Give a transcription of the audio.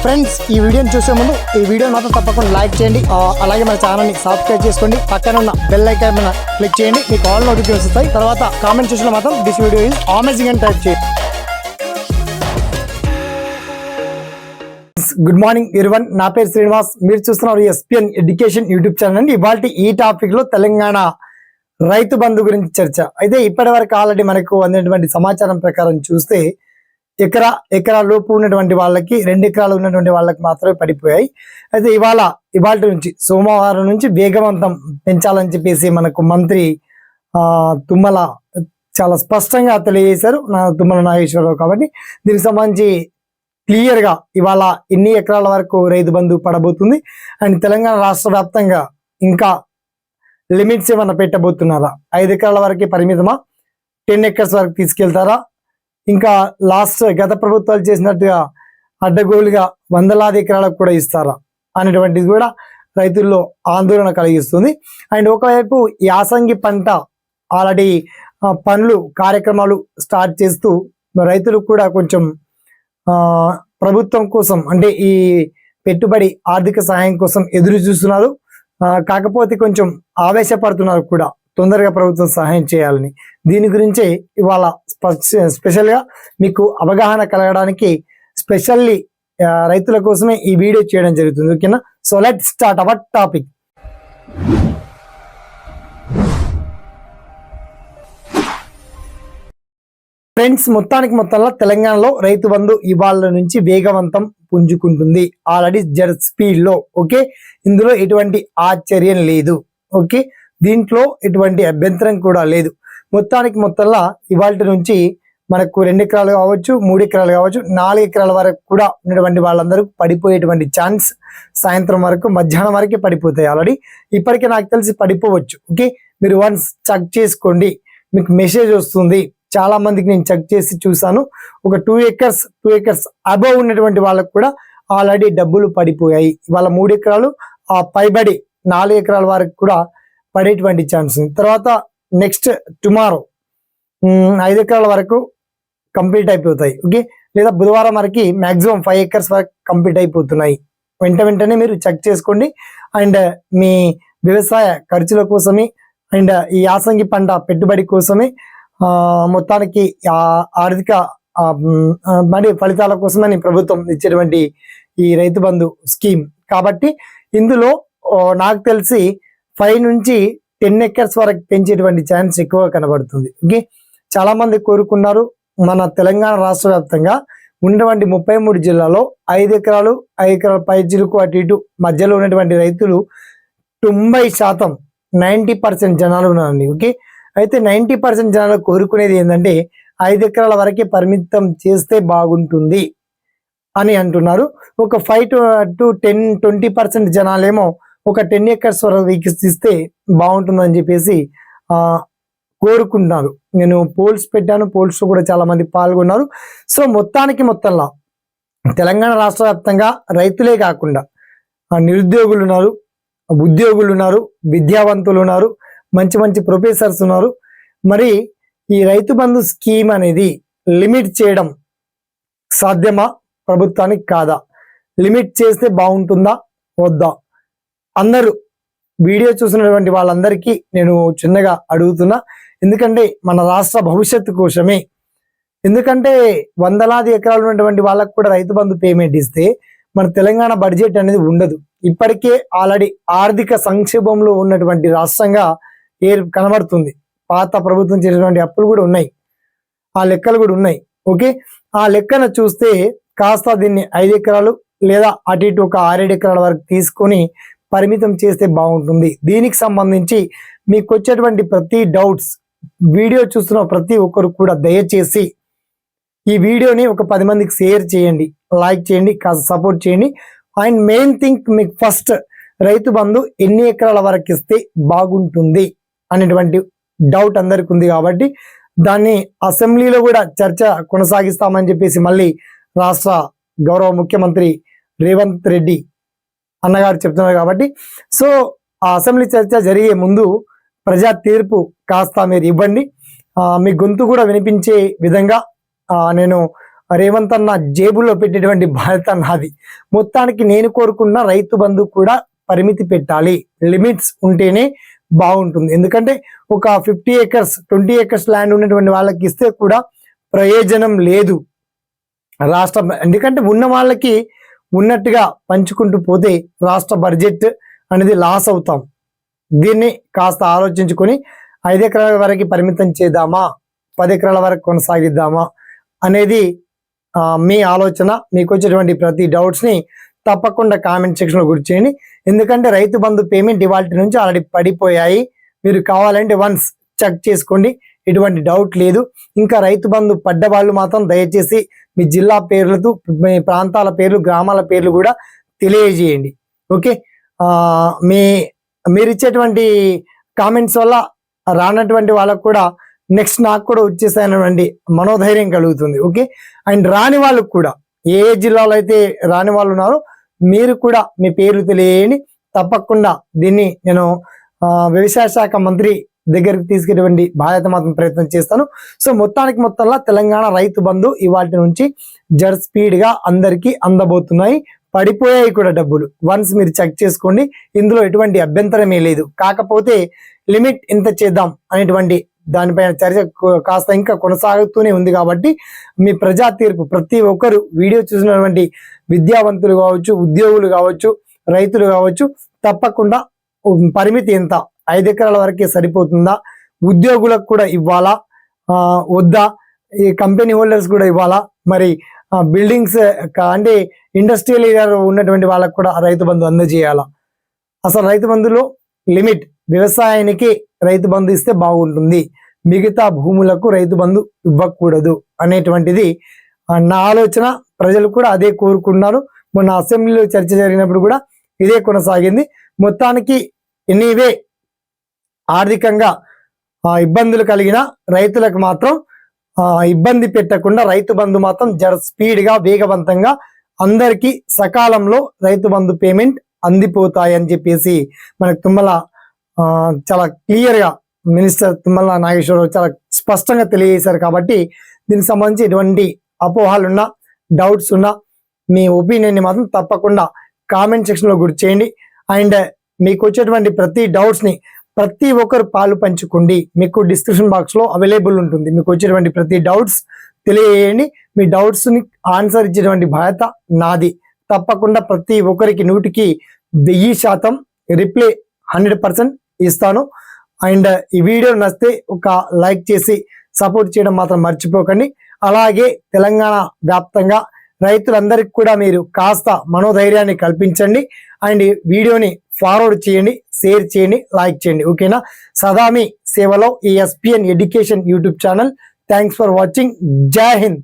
Friends ఈ వీడియోని చూసే ముందు ఈ వీడియో మాత్రం తప్పకుండా లైక్ చేయండి, అలాగే మన ఛానల్ని సబ్స్క్రైబ్ చేసుకోండి, పక్కన ఉన్న బెల్ ఐకాన్ మీద క్లిక్ చేయండి, మీకు ఆల్ నోటిఫికేషన్స్ వస్తాయి. తర్వాత కామెంట్ సెక్షన్లో మాత్రం దిస్ వీడియో ఈజ్ అమేజింగ్ అని టైప్ చేయండి. గుడ్ మార్నింగ్ ఎవరీవన్, నా పేరు శ్రీనివాస్, మీరు చూస్తున్నారు ఎస్పీఎన్ ఎడ్యుకేషన్ యూట్యూబ్ ఛానల్ అండి. ఇవాళ ఈ టాపిక్ లో తెలంగాణ రైతు బంధు గురించి చర్చ. అయితే ఇప్పటి వరకు ఆల్రెడీ మనకు అందినటువంటి సమాచారం ప్రకారం చూస్తే ఎకరా లోపు ఉన్నటువంటి వాళ్ళకి 2 ఎకరాలు ఉన్నటువంటి వాళ్ళకి మాత్రమే పడిపోయాయి. అయితే ఇవాళ నుంచి సోమవారం నుంచి వేగవంతం పెంచాలని చెప్పేసి మనకు మంత్రి తుమ్మల చాలా స్పష్టంగా తెలియజేశారు, తుమ్మల నాగేశ్వరరావు. కాబట్టి దీనికి సంబంధించి క్లియర్ గా ఇవాళ ఎన్ని ఎకరాల వరకు రైతు బంధు పడబోతుంది అండ్ తెలంగాణ రాష్ట్ర వ్యాప్తంగా ఇంకా లిమిట్స్ ఏమన్నా పెట్టబోతున్నారా, 5 ఎకరాల వరకే పరిమితమా, 10 ఎకర్స్ వరకు తీసుకెళ్తారా, ఇంకా గత ప్రభుత్వాలు చేసినట్టుగా అడ్డగోలుగా వందలాది ఎకరాలకు కూడా ఇస్తారా అనేటువంటిది కూడా రైతుల్లో ఆందోళన కలిగిస్తుంది. అండ్ ఒకవైపు యాసంగి పంట ఆల్రెడీ పనులు కార్యక్రమాలు స్టార్ట్ చేస్తూ రైతులు కూడా కొంచెం ప్రభుత్వం కోసం అంటే ఈ పెట్టుబడి ఆర్థిక సహాయం కోసం ఎదురు చూస్తున్నారు. కాకపోతే కొంచెం ఆవేశపడుతున్నారు కూడా, తొందరగా ప్రభుత్వం సహాయం చేయాలని. దీని గురించే ఇవాళ స్పెషల్గా మీకు అవగాహన కలగడానికి స్పెషల్లీ రైతుల కోసమే ఈ వీడియో చేయడం జరుగుతుంది. ఓకేనా, so let's start our topic. Friends, మొత్తంలో తెలంగాణలో రైతు బంధు ఇవాళ నుంచి వేగవంతం పుంజుకుంటుంది, ఆల్రెడీ జెట్ స్పీడ్ లో. ఓకే, ఇందులో ఎటువంటి ఆశ్చర్యం లేదు. ఓకే, దీంట్లో ఎటువంటి అభ్యంతరం కూడా లేదు. మొత్తంలో ఇవాళ నుంచి మనకు 2 ఎకరాలు కావచ్చు, 3 ఎకరాలు కావచ్చు, 4 ఎకరాల వరకు కూడా ఉన్నటువంటి వాళ్ళందరూ పడిపోయేటువంటి ఛాన్స్ సాయంత్రం వరకు, మధ్యాహ్నం వరకే పడిపోతాయి. ఆల్రెడీ ఇప్పటికే నాకు తెలిసి పడిపోవచ్చు. ఓకే, మీరు వన్స్ చెక్ చేసుకోండి, మీకు మెసేజ్ వస్తుంది. చాలా మందికి నేను చెక్ చేసి చూసాను, ఒక 2 ఎకర్స్ అబవ్ ఉన్నటువంటి వాళ్ళకు కూడా ఆల్రెడీ డబ్బులు పడిపోయాయి. ఇవాళ 3 ఎకరాలు ఆ పైబడి 4 ఎకరాల వరకు కూడా పడేటువంటి ఛాన్స్ ఉంది. తర్వాత నెక్స్ట్ టుమారో 5 ఎకరాల వరకు కంప్లీట్ అయిపోతాయి. ఓకే, లేదా బుధవారం వరకు మాక్సిమం 5 ఎకర్స్ వరకు కంప్లీట్ అయిపోతున్నాయి. వెంటనే మీరు చెక్ చేసుకోండి. అండ్ మీ వ్యవసాయ ఖర్చుల కోసమే అండ్ ఈ యాసంగి పంట పెట్టుబడి కోసమే మొత్తానికి ఆర్థిక మరి ఫలితాల కోసమని ప్రభుత్వం ఇచ్చేటువంటి ఈ రైతు బంధు స్కీమ్. కాబట్టి ఇందులో నాకు తెలిసి 5 నుంచి 10 ఎకర్స్ వరకు పెంచేటువంటి ఛాన్స్ ఎక్కువ కనబడుతుంది. ఓకే, చాలా మంది కోరుకున్నారు. మన తెలంగాణ రాష్ట్ర వ్యాప్తంగా ఉన్నటువంటి 33 జిల్లాలో 5 ఎకరాలు 5 ఎకరాల పైచిలకు అటు ఇటు మధ్యలో ఉన్నటువంటి రైతులు 90% 90% జనాలు ఉన్నారండి. ఓకే, అయితే 90% జనాలు కోరుకునేది ఏంటంటే 5 ఎకరాల వరకే పరిమితం చేస్తే బాగుంటుంది అని అంటున్నారు. ఒక 5 to 10-20% జనాలేమో ఒక 10 ఎకర్స్ వరకు వికసిస్తే బాగుంటుందని చెప్పేసి కోరుకుంటున్నారు. నేను పోల్స్ పెట్టాను, పోల్స్ కూడా చాలా మంది పాల్గొన్నారు. సో మొత్తంలో తెలంగాణ రాష్ట్ర వ్యాప్తంగా రైతులే కాకుండా నిరుద్యోగులు ఉన్నారు, ఉద్యోగులు ఉన్నారు, విద్యావంతులు ఉన్నారు, మంచి ప్రొఫెసర్స్ ఉన్నారు. మరి ఈ రైతు బంధు స్కీమ్ అనేది లిమిట్ చేయడం సాధ్యమా ప్రభుత్వానికి కాదా, లిమిట్ చేస్తే బాగుంటుందా వద్దా, అందరూ వీడియో చూసినటువంటి వాళ్ళందరికీ నేను చిన్నగా అడుగుతున్నా. ఎందుకంటే మన రాష్ట్ర భవిష్యత్తు కోసమే. ఎందుకంటే వందలాది ఎకరాలు ఉన్నటువంటి వాళ్ళకు కూడా రైతు బంధు పేమెంట్ ఇస్తే మన తెలంగాణ బడ్జెట్ అనేది ఉండదు. ఇప్పటికే ఆల్రెడీ ఆర్థిక సంక్షోభంలో ఉన్నటువంటి రాష్ట్రంగా కనబడుతుంది. పాత ప్రభుత్వం చేసినటువంటి అప్పులు కూడా ఉన్నాయి, ఆ లెక్కలు కూడా ఉన్నాయి. ఓకే, ఆ లెక్కను చూస్తే కాస్త దీన్ని 5 ఎకరాలు లేదా అటు ఇటు ఒక 6-7 ఎకరాల వరకు తీసుకొని పరిమితం చేస్తే బాగుంటుంది. దీనికి సంబంధించి మీకు వచ్చేటువంటి ప్రతి డౌట్స్ వీడియో చూస్తున్న ప్రతి ఒక్కరు కూడా దయచేసి ఈ వీడియోని ఒక 10 మందికి షేర్ చేయండి, లైక్ చేయండి, కాస్త సపోర్ట్ చేయండి. అండ్ మెయిన్ థింగ్, మీకు ఫస్ట్ రైతు బంధు ఎన్ని ఎకరాల వరకు ఇస్తే బాగుంటుంది అనేటువంటి డౌట్ అందరికి ఉంది. కాబట్టి దాన్ని అసెంబ్లీలో కూడా చర్చ కొనసాగిస్తామని చెప్పేసి మళ్ళీ రాష్ట్ర గౌరవ ముఖ్యమంత్రి రేవంత్ రెడ్డి అన్నగారు చెప్తున్నారు. కాబట్టి సో ఆ అసెంబ్లీ చర్చ జరిగే ముందు ప్రజా తీర్పు కాస్త మీరు ఇవ్వండి. మీ గొంతు కూడా వినిపించే విధంగా నేను రేవంత్ అన్న జేబులో పెట్టేటువంటి బాధ్యత నాది. మొత్తానికి నేను కోరుకున్న రైతు బంధు కూడా పరిమితి పెట్టాలి, లిమిట్స్ ఉంటేనే బాగుంటుంది. ఎందుకంటే ఒక 50 acres 20 acres ల్యాండ్ ఉన్నటువంటి వాళ్ళకి ఇస్తే కూడా ప్రయోజనం లేదు రాష్ట్రం. ఎందుకంటే ఉన్న వాళ్ళకి ఉన్నట్టుగా పంచుకుంటూ పోతే రాష్ట్ర బడ్జెట్ అనేది లాస్ అవుతాం. దీన్ని కాస్త ఆలోచించుకొని 5 ఎకరాల వరకు పరిమితం చేద్దామా, 10 ఎకరాల వరకు కొనసాగిద్దామా అనేది మీ ఆలోచన. మీకు వచ్చేటువంటి ప్రతి డౌట్స్ని తప్పకుండా కామెంట్ సెక్షన్లో గుర్తు చేయండి. ఎందుకంటే రైతు బంధు పేమెంట్ ఇవాళ నుంచి ఆల్రెడీ పడిపోయాయి. మీరు కావాలంటే వన్స్ చెక్ చేసుకోండి, ఎటువంటి డౌట్ లేదు. ఇంకా రైతు బంధు పడ్డ వాళ్ళు మాత్రం దయచేసి మీ జిల్లా పేర్లతో, మీ ప్రాంతాల పేర్లు, గ్రామాల పేర్లు కూడా తెలియజేయండి. ఓకే, మీరు ఇచ్చేటువంటి కామెంట్స్ వల్ల రానటువంటి వాళ్ళకు కూడా నెక్స్ట్ నాకు కూడా వచ్చేసానటువంటి మనోధైర్యం కలుగుతుంది. ఓకే, అండ్ రాని వాళ్ళకు కూడా, ఏ జిల్లాలో అయితే రాని వాళ్ళు ఉన్నారో మీరు కూడా మీ పేర్లు తెలియజేయండి. తప్పకుండా దీన్ని నేను వ్యవసాయ శాఖ మంత్రి దగ్గరికి తీసుకెళ్ళేటువంటి బాధ్యత మాత్రం ప్రయత్నం చేస్తాను. సో మొత్తంలో తెలంగాణ రైతు బంధు ఇవాటి నుంచి జడ్ స్పీడ్ గా అందరికీ అందబోతున్నాయి. పడిపోయాయి కూడా డబ్బులు, వన్స్ మీరు చెక్ చేసుకోండి. ఇందులో ఎటువంటి అభ్యంతరమే లేదు. కాకపోతే లిమిట్ ఎంత చేద్దాం అనేటువంటి దానిపైన చర్చ కాస్త ఇంకా కొనసాగుతూనే ఉంది. కాబట్టి మీ ప్రజా తీర్పు, ప్రతి ఒక్కరు వీడియో చూసినటువంటి విద్యావంతులు కావచ్చు, ఉద్యోగులు కావచ్చు, రైతులు కావచ్చు, తప్పకుండా పరిమితి ఎంత, 5 ఎకరాల వరకే సరిపోతుందా, ఉద్యోగులకు కూడా ఇవ్వాలా వద్దా, ఈ కంపెనీ హోల్డర్స్ కూడా ఇవ్వాలా, మరి బిల్డింగ్స్ అంటే ఇండస్ట్రియల్ ఏరియాలో ఉన్నటువంటి వాళ్ళకు కూడా రైతు బంధు అందజేయాలా, అసలు రైతు బంధులో లిమిట్, వ్యవసాయానికి రైతు బంధు ఇస్తే బాగుంటుంది, మిగతా భూములకు రైతు బంధు ఇవ్వకూడదు అనేటువంటిది నా ఆలోచన. ప్రజలు కూడా అదే కోరుకున్నారు. మొన్న అసెంబ్లీలో చర్చ జరిగినప్పుడు కూడా ఇదే కొనసాగింది. మొత్తానికి ఎనీవే ఆర్థికంగా ఇబ్బందులు కలిగిన రైతులకు మాత్రం ఇబ్బంది పెట్టకుండా రైతు బంధు మాత్రం స్పీడ్గా, వేగవంతంగా అందరికీ సకాలంలో రైతు బంధు పేమెంట్ అందిపోతాయి అని చెప్పేసి మనకు తుమ్మల చాలా క్లియర్గా మినిస్టర్ తుమ్మల నాగేశ్వరరావు చాలా స్పష్టంగా తెలియజేశారు. కాబట్టి దీనికి సంబంధించి ఎటువంటి అపోహాలున్నా, డౌట్స్ ఉన్నా మీ ఒపీనియన్ని మాత్రం తప్పకుండా కామెంట్ సెక్షన్లో గుర్తు చేయండి. అండ్ మీకు వచ్చేటువంటి ప్రతి డౌట్స్ని ప్రతి ఒక్కరు పాలు పంచుకోండి. మీకు డిస్క్రిప్షన్ బాక్స్లో అవైలబుల్ ఉంటుంది. మీకు వచ్చేటువంటి ప్రతి డౌట్స్ తెలియజేయండి. మీ డౌట్స్ని ఆన్సర్ ఇచ్చేటువంటి బాధ్యత నాది. తప్పకుండా ప్రతి ఒక్కరికి 100% రిప్లై 100% ఇస్తాను. అండ్ ఈ వీడియో నచ్చితే ఒక లైక్ చేసి సపోర్ట్ చేయడం మాత్రం మర్చిపోకండి. అలాగే తెలంగాణ వ్యాప్తంగా రైతులందరికీ కూడా మీరు కాస్త మనోధైర్యాన్ని కల్పించండి. అండ్ వీడియోని ఫార్వర్డ్ చేయండి, షేర్ చేయండి, లైక్ చేయండి. ఓకేనా? సదా మీ సేవలో ఈ SPN education YouTube channel. Thanks for watching. జై హింద్.